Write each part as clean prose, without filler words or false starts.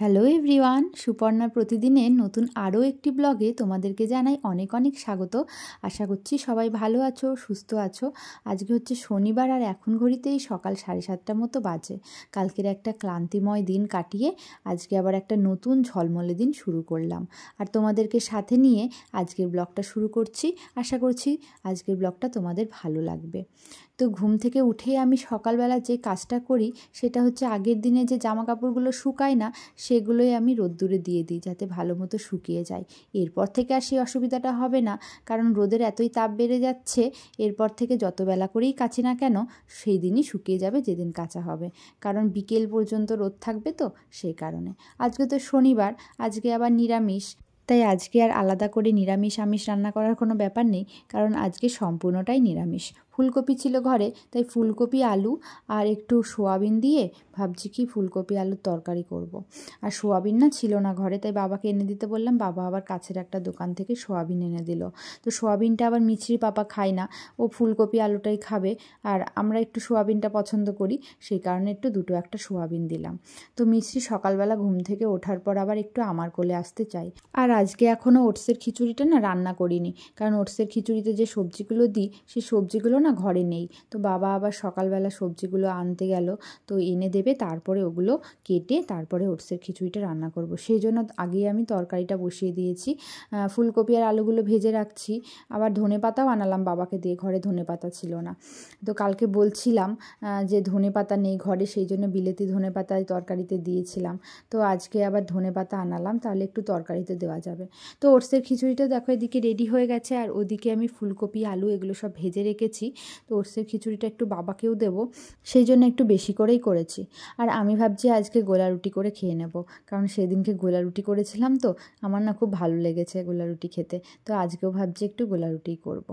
Hello everyone, Suparna প্রতিদিনের নতুন আরও একটি ব্লগে তোমাদেরকে জানাই অনেক অনেক স্বাগত। আশা করছি সবাই ভালো আছো, সুস্থ আছো। আজকে হচ্ছে শনিবার আর এখন ঘড়িতেই সকাল 7:30 মতো বাজে। কালকের একটা ক্লান্তিময় দিন কাটিয়ে আজকে আবার একটা নতুন ঝলমলে দিন শুরু করলাম আর তোমাদেরকে সাথে নিয়ে আজকের ব্লগটা শুরু করছি। আশা করছি আজকের ব্লগটা তোমাদের ভালো লাগবে। তো ঘুম থেকে উঠেই আমি সকালবেলা যে কাজটা করি সেটা হচ্ছে আগের দিনে যে জামা কাপড়গুলো শুকায় না সেগুলোই আমি রোদ্দুরে দিয়ে দিই যাতে ভালো মতো শুকিয়ে যায়। এরপর থেকে আর সেই অসুবিধাটা হবে না, কারণ রোদের এতই তাপ বেড়ে যাচ্ছে। এরপর থেকে যত বেলা করেই কাচি না কেন সেই দিনই শুকিয়ে যাবে যেদিন কাচা হবে, কারণ বিকেল পর্যন্ত রোদ থাকবে। তো সেই কারণে আজকে তো শনিবার, আজকে আবার নিরামিষ, তাই আজকে আর আলাদা করে নিরামিষ আমিষ রান্না করার কোনো ব্যাপার নেই, কারণ আজকে সম্পূর্ণটাই নিরামিষ। ফুলকপি ছিল ঘরে, তাই ফুলকপি আলু আর একটু সোয়াবিন দিয়ে ভাবছি কি ফুলকপি আলুর তরকারি করব। আর সোয়াবিন না ছিল না ঘরে, তাই বাবাকে এনে দিতে বললাম। বাবা আবার কাছের একটা দোকান থেকে সোয়াবিন এনে দিল। তো সোয়াবিনটা আবার মিছরি পাপা খায় না, ও ফুলকপি আলুটাই খাবে, আর আমরা একটু সোয়াবিনটা পছন্দ করি, সেই কারণে একটু দুটো একটা সোয়াবিন দিলাম। তো মিছরি সকালবেলা ঘুম থেকে ওঠার পর আবার একটু আমার কোলে আসতে চাই। আর আজকে এখনও ওটসের খিচুড়িটা না রান্না করিনি, কারণ ওটসের খিচুড়িতে যে সবজিগুলো দিই সেই সবজিগুলো না ঘরে নেই। তো বাবা আবার সকালবেলা সবজিগুলো আনতে গেল, তো এনে দেবে, তারপরে ওগুলো কেটে তারপরে ওটসের খিচুড়িটা রান্না করব। সেই জন্য আগেই আমি তরকারিটা বসিয়ে দিয়েছি। ফুলকপি আর আলুগুলো ভেজে রাখছি। আবার ধনেপাতাও আনালাম বাবাকে দিয়ে, ঘরে ধনেপাতা ছিল না। তো কালকে বলছিলাম যে ধনেপাতা নেই ঘরে, সেই জন্য বিলেতি ধনেপাতায় তরকারিতে দিয়েছিলাম। তো আজকে আবার ধনেপাতা আনালাম, তাহলে একটু তরকারিতে দেওয়া যাবে। তো ওটসের খিচুড়িটা দেখো এদিকে রেডি হয়ে গেছে, আর ওদিকে আমি ফুলকপি আলু এগুলো সব ভেজে রেখেছি। তো ওটসের খিচুড়িটা একটু বাবাকেও দেবো, সেই জন্য একটু বেশি করেই করেছি। আর আমি ভাবছি আজকে গোলা রুটি করে খেয়ে নেব, কারণ সেদিনকে গোলা রুটি করেছিলাম, তো আমার না খুব ভালো লেগেছে গোলা রুটি খেতে। তো আজকেও ভাবছি একটু গোলা রুটিই করব।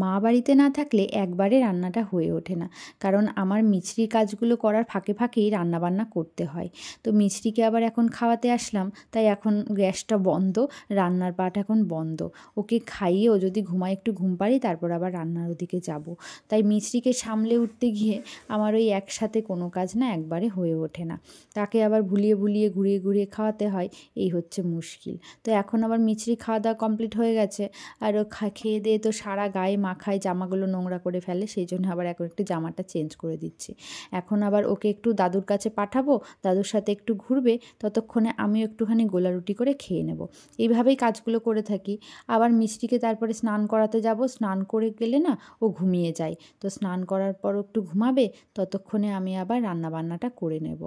মা বাড়িতে না থাকলে একবারে রান্নাটা হয়ে ওঠে না, কারণ আমার মিছরির কাজগুলো করার ফাঁকে ফাঁকেই রান্নাবান্না করতে হয়। তো মিছরিকে আবার এখন খাওয়াতে আসলাম, তাই এখন গ্যাসটা বন্ধ, রান্নার পাট এখন বন্ধ। ওকে খাইয়ে ও যদি ঘুমায় একটু ঘুম পাড়ি, তারপর আবার রান্নার ওদিকে যাব। তাই মিছরিকে সামলে উঠতে গিয়ে আমার ওই একসাথে কোনো কাজ না একবারে হয়ে ওঠে না। তাকে আবার ভুলিয়ে ভুলিয়ে ঘুরিয়ে ঘুরিয়ে খাওয়াতে হয়, এই হচ্ছে মুশকিল। তো এখন আবার মিছরি খাওয়া দাওয়া কমপ্লিট হয়ে গেছে, আর ও খেয়ে দিয়ে তো সারা গায়ে মাখায়, জামাগুলো নোংরা করে ফেলে, সেই জন্য আবার এখন একটু জামাটা চেঞ্জ করে দিচ্ছি। এখন আবার ওকে একটু দাদুর কাছে পাঠাবো, দাদুর সাথে একটু ঘুরবে, ততক্ষণে আমিও একটুখানি গোলা রুটি করে খেয়ে নেব। এইভাবেই কাজগুলো করে থাকি। আবার মিষ্টিকে তারপরে স্নান করাতে যাব, স্নান করে গেলে না ও ঘুমিয়ে যায়। তো স্নান করার পর একটু ঘুমাবে, ততক্ষণে আমি আবার রান্নাবান্নাটা করে নেব।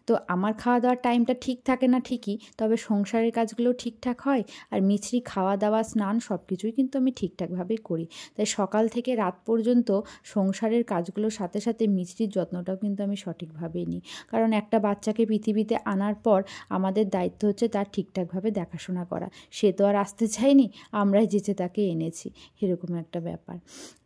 তো আমার খাওয়া দাওয়ার টাইমটা ঠিক থাকে না ঠিকই, তবে সংসারের কাজগুলো ঠিকঠাক হয়। আর মিছরি খাওয়া দাওয়া স্নান সব কিছুই কিন্তু আমি ঠিকঠাকভাবেই করি। তাই সকাল থেকে রাত পর্যন্ত সংসারের কাজগুলোর সাথে সাথে মিছরির যত্নটাও কিন্তু আমি সঠিকভাবেই নিই, কারণ একটা বাচ্চাকে পৃথিবীতে আনার পর আমাদের দায়িত্ব হচ্ছে তার ঠিকঠাকভাবে দেখাশোনা করা। সে তো আর আসতে চায়নি, আমরাই যেচে তাকে এনেছি, এরকম একটা ব্যাপার।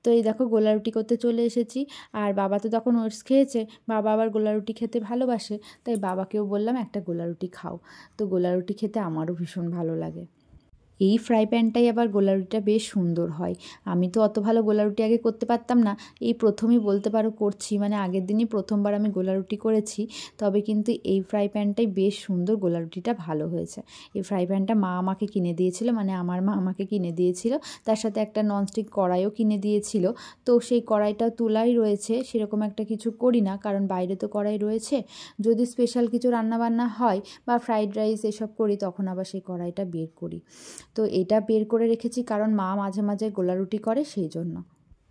তো এই দেখো গোলা রুটি করতে চলে এসেছি। আর বাবা তো তখন ওটস খেয়েছে, বাবা আবার গোলা রুটি খেতে ভালোবাসে, তাই বাবাকেও বললাম একটা গোলা রুটি খাও। তো গোলা রুটি খেতে আমারও ভীষণ ভালো লাগে। এই ফ্রাই প্যানটাই আবার গোলা রুটিটা বেশ সুন্দর হয়। আমি তো অত ভালো গোলা রুটি আগে করতে পারতাম না, এই প্রথমই বলতে পারো করছি, মানে আগের দিনই প্রথমবার আমি গোলা রুটি করেছি। তবে কিন্তু এই ফ্রাই প্যানটাই বেশ সুন্দর, গোলা রুটিটা ভালো হয়েছে। এই ফ্রাই প্যানটা মা আমাকে কিনে দিয়েছিল, মানে আমার মা আমাকে কিনে দিয়েছিল, তার সাথে একটা ননস্টিক কড়াইও কিনে দিয়েছিল। তো সেই কড়াইটা তোলাই রয়েছে, সেরকম একটা কিছু করি না, কারণ বাইরে তো কড়াই রয়েছে। যদি স্পেশাল কিছু রান্নাবান্না হয় বা ফ্রাইড রাইস এসব করি, তখন আবার সেই কড়াইটা বের করি। তো এটা বের করে রেখেছি, কারণ মা মাঝে মাঝে গোলা রুটি করে, সেই জন্য।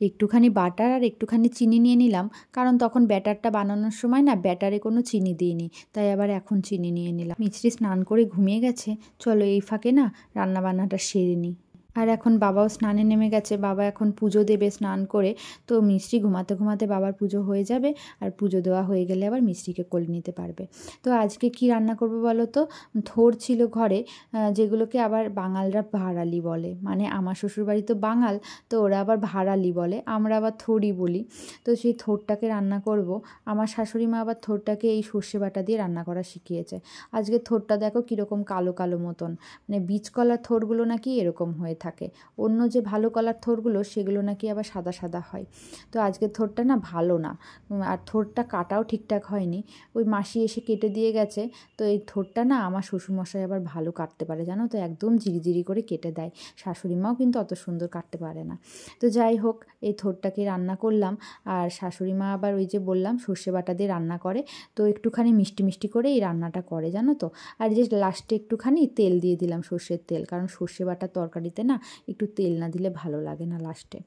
একটুখানি বাটার আর একটুখানি চিনি নিয়ে নিলাম, কারণ তখন ব্যাটারটা বানানোর সময় না ব্যাটারে কোনো চিনি দিইনি, তাই আবার এখন চিনি নিয়ে নিলাম। মিছরি স্নান করে ঘুমিয়ে গেছে, চলো এই ফাঁকে না রান্নাবান্নাটা সেরে নিই। আর এখন বাবাও স্নানে নেমে গেছে, বাবা এখন পুজো দেবে স্নান করে। তো মিছরি ঘুমাতে ঘুমাতে বাবার পুজো হয়ে যাবে, আর পুজো দেওয়া হয়ে গেলে আবার মিছরিকে কোলে নিতে পারবে। তো আজকে কি রান্না করবো বলো তো? থোড় ছিল ঘরে, যেগুলোকে আবার বাঙালরা ভাড়ালি বলে, মানে আমার শ্বশুরবাড়ি তো বাঙাল, তো ওরা আবার ভাড়ালি বলে, আমরা আবার থোড়ই বলি। তো সেই থোড়টাকে রান্না করব। আমার শাশুড়ি মা আবার থোড়টাকে এই সর্ষে বাটা দিয়ে রান্না করা শিখিয়েছে। আজকে থোড়টা দেখো কীরকম কালো কালো মতন, মানে বীজকলার থোড়গুলো নাকি এরকম হয়ে থাকে। থাকে। অন্য যে ভালো কলার থোড়গুলো সেগুলো নাকি আবার সাদা সাদা হয়। তো আজকের থোড়টা না ভালো না, আর থোড়টা কাটাও ঠিকঠাক হয়নি। ওই মাসি এসে কেটে দিয়ে গেছে। তো এই থোড়টা না আমার শ্বশুরমশাই আবার ভালো কাটতে পারে জানো তো, একদম জিরিজিরি করে কেটে দেয়। শাশুড়ি মাও কিন্তু অত সুন্দর কাটতে পারে না। তো যাই হোক, এই থোড়টাকে রান্না করলাম। আর শাশুড়ি মা আবার ওই যে বললাম সর্ষে বাটা দিয়ে রান্না করে, তো একটুখানি মিষ্টি মিষ্টি করে এই রান্নাটা করে জানো তো। আর যে লাস্টে একটুখানি তেল দিয়ে দিলাম, সর্ষের তেল, কারণ সর্ষে বাটার তরকারিতে না একটু তেল না দিলে ভালো লাগে না লাস্টে।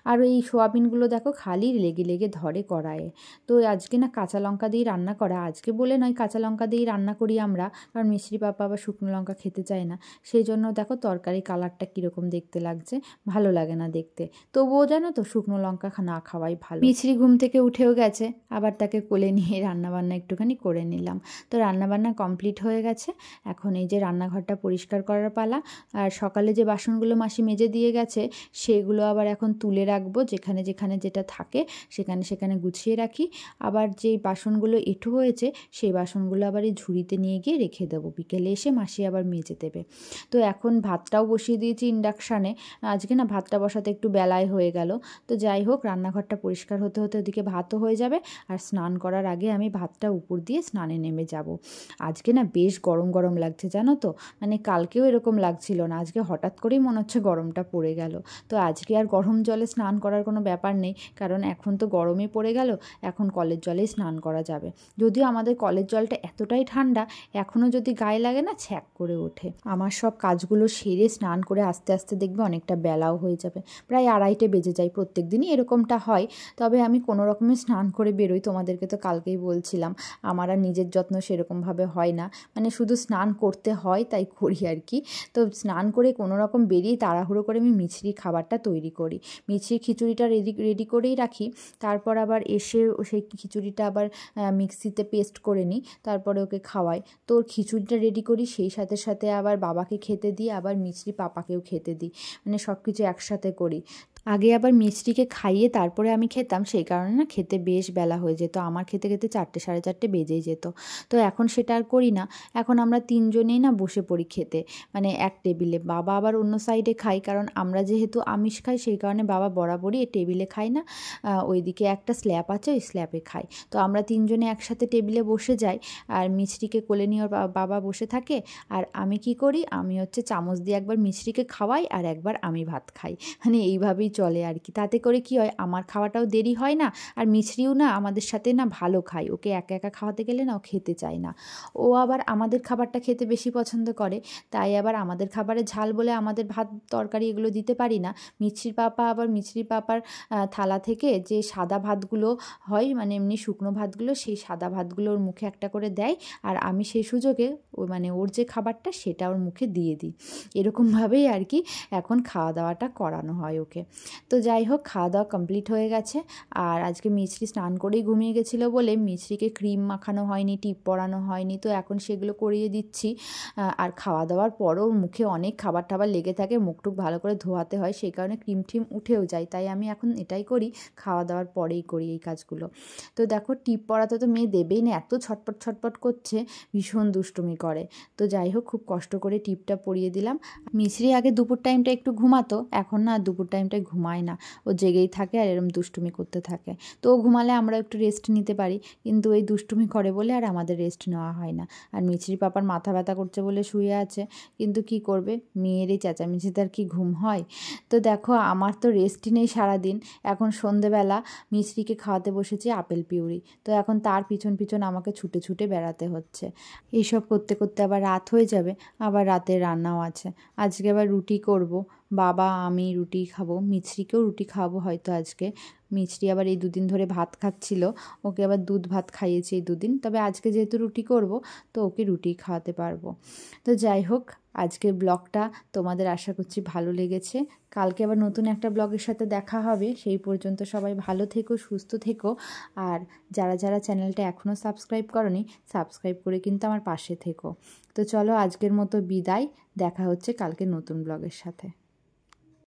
আর এই সোয়াবিনগুলো দেখো খালি লেগে লেগে ধরে কড়াইয়ে। তো আজকে না কাঁচা লঙ্কা দিয়ে রান্না করা, আজকে বলে নয় কাঁচা লঙ্কা দিয়েই রান্না করি আমরা, কারণ মিষ্টি পাপা আবার শুকনো লঙ্কা খেতে চায় না। সেই জন্য দেখো তরকারি কালারটা কীরকম দেখতে লাগছে, ভালো লাগে না দেখতে। তবুও জানো তো শুকনো লঙ্কা না খাওয়াই ভালো। মিছরি ঘুম থেকে উঠেও গেছে, আবার তাকে কোলে নিয়ে রান্নাবান্না একটুখানি করে নিলাম। তো রান্নাবান্না কমপ্লিট হয়ে গেছে। এখন এই যে রান্নাঘরটা পরিষ্কার করার পালা। আর সকালে যে বাসনগুলো মাসি মেজে দিয়ে গেছে সেগুলো আবার এখন তুলে রাখবো, যেখানে যেখানে যেটা থাকে সেখানে সেখানে গুছিয়ে রাখি। আবার যেই বাসনগুলো এঁঠো হয়েছে সেই বাসনগুলো আবার এই ঝুড়িতে নিয়ে গিয়ে রেখে দেবো, বিকেলে এসে মাসি আবার মেজে দেবে। তো এখন ভাতটাও বসিয়ে দিয়েছি ইন্ডাকশানে। আজকে না ভাতটা বসাতে একটু বেলায় হয়ে গেল। তো যাই হোক, রান্নাঘরটা পরিষ্কার হতে হতে ওদিকে ভাতও হয়ে যাবে। আর স্নান করার আগে আমি ভাতটা উপর দিয়ে স্নানে নেমে যাব। আজকে না বেশ গরম গরম লাগছে জানো তো, মানে কালকেও এরকম লাগছিল না, আজকে হঠাৎ করেই মনে হচ্ছে গরমটা পড়ে গেল। তো আজকে আর গরম জলে স্নান করার কোনো ব্যাপার নেই, কারণ এখন তো গরমই পড়ে গেল, এখন কলের জলেই স্নান করা যাবে। যদিও আমাদের কলের জলটা এতটাই ঠান্ডা, এখনও যদি গায়ে লাগে না ছ্যাঁক করে ওঠে। আমার সব কাজগুলো সেরে স্নান করে আস্তে আস্তে দেখবে অনেকটা বেলাও হয়ে যাবে, প্রায় 2:30 বেজে যায়। প্রত্যেক দিনই এরকমটা হয়, তবে আমি কোনো রকমে স্নান করে বেরোই। তোমাদেরকে তো কালকেই বলছিলাম আমার আর নিজের যত্ন সেরকমভাবে হয় না, মানে শুধু স্নান করতে হয় তাই করি আর কি। তো স্নান করে কোনো রকম বেরিয়ে তাড়াহুড়ো করে আমি মিছরির খাবারটা তৈরি করি। মিছরির খিচুড়িটা রেডি করেই রাখি। তারপর আবার এসে সেই খিচুড়িটা আবার মিক্সিতে পেস্ট করে নিই, তারপরে ওকে খাওয়াই। তো ওর খিচুড়িটা রেডি করি, সেই সাথে সাথে আবার বাবাকে খেতে দিই, আবার মিছরি পাপাকেও খেতে দিই, মানে সব কিছু একসাথে করি। আগে আবার মিছরিকে খাইয়ে তারপরে আমি খেতাম, সেই কারণে না খেতে বেশ বেলা হয়ে যেত, আমার খেতে খেতে 4টে 4:30 বেজেই যেত। তো এখন সেটা আর করি না, এখন আমরা 3জনেই না বসে পড়ি খেতে, মানে এক টেবিলে। বাবা আবার অন্য সাইডে খাই, কারণ আমরা যেহেতু আমিষ খাই সেই কারণে বাবা বরাবরই এই টেবিলে খাই না, ওইদিকে একটা স্ল্যাব আছে, ওই স্ল্যাবে খাই। তো আমরা 3জনে একসাথে টেবিলে বসে যাই, আর মিছরিকে কোলে নিয়ে ওর বাবা বসে থাকে। আর আমি কি করি, আমি হচ্ছে চামচ দিয়ে একবার মিছরিকে খাওয়াই আর একবার আমি ভাত খাই, মানে এইভাবেই চলে আর কি। তাতে করে কি হয়, আমার খাওয়াটাও দেরি হয় না, আর মিছরিও না আমাদের সাথে না ভালো খায়। ওকে একা একা খাওয়াতে গেলে না ও খেতে চায় না, ও আবার আমাদের খাবারটা খেতে বেশি পছন্দ করে। তাই আবার আমাদের খাবারে ঝাল বলে আমাদের ভাত তরকারি এগুলো দিতে পারি না। মিছরির পাপার থালা থেকে যে সাদা ভাতগুলো হয়, মানে এমনি শুকনো ভাতগুলো, সেই সাদা ভাতগুলো ওর মুখে একটা করে দেয়, আর আমি সেই সুযোগে মানে ওর যে খাবারটা সেটা ওর মুখে দিয়ে দিই। এরকমভাবেই আর কি এখন খাওয়া দাওয়াটা করানো হয় ওকে। তো যাই হোক, খাওয়া দাওয়া কমপ্লিট হয়ে গেছে। আর আজকে মিছরি স্নান করেই ঘুমিয়ে গেছিলো বলে মিছরিকে ক্রিম মাখানো হয়নি, টিপ পরানো হয়নি, তো এখন সেগুলো করিয়ে দিচ্ছি। আর খাওয়া দাওয়ার পরও মুখে অনেক খাবার টাবার লেগে থাকে, মুখটুক ভালো করে ধোয়াতে হয়, সেই কারণে ক্রিম টিম উঠেও যায়। তাই আমি এখন এটাই করি, খাওয়া দাওয়ার পরেই করি এই কাজগুলো। তো দেখো, টিপ পরাতে তো মেয়ে দেবেই না, এত ছটপট ছটপট করছে, ভীষণ দুষ্টুমি করে। তো যাই হোক, খুব কষ্ট করে টিপটা পরিয়ে দিলাম। মিছরি আগে দুপুর টাইমটা একটু ঘুমাতো, এখন না দুপুর টাইমটায় ঘুমায় না, ও জেগেই থাকে আর এরম দুষ্টুমি করতে থাকে। তো ও ঘুমালে আমরা একটু রেস্ট নিতে পারি, কিন্তু এই দুষ্টুমি করে বলে আর আমাদের রেস্ট নেওয়া হয় না। আর মিছরি পাপার মাথা ব্যথা করছে বলে শুয়ে আছে, কিন্তু কি করবে, মেয়ের এই চেঁচামেচিতে আর কি ঘুম হয়। তো দেখো, আমার তো রেস্টই নেই সারাদিন। এখন সন্ধেবেলা মিছরিকে খাওয়াতে বসেছি আপেল পিউরি, তো এখন তার পিছন পিছন আমাকে ছুটে ছুটে বেড়াতে হচ্ছে। এইসব করতে করতে আবার রাত হয়ে যাবে, আবার রাতে রান্নাও আছে। আজকে আবার রুটি করব, বাবা আমি রুটি খাবো, মিছরিকেও রুটি খাওয়াবো হয়তো আজকে। মিছরি আবার এই 2 দিন ধরে ভাত খাচ্ছিল, ওকে আবার দুধ ভাত খাইয়েছি এই 2 দিন, তবে আজকে যেহেতু রুটি করব তো ওকে রুটি খাওয়াতে পারবো। তো যাই হোক, আজকের ব্লগটা তোমাদের আশা করছি ভালো লেগেছে। কালকে আবার নতুন একটা ব্লগের সাথে দেখা হবে, সেই পর্যন্ত সবাই ভালো থেকো, সুস্থ থেকো। আর যারা যারা চ্যানেলটা এখনও সাবস্ক্রাইব করনি, সাবস্ক্রাইব করে কিন্তু আমার পাশে থেকো। তো চলো, আজকের মতো বিদায়, দেখা হচ্ছে কালকে নতুন ব্লগের সাথে।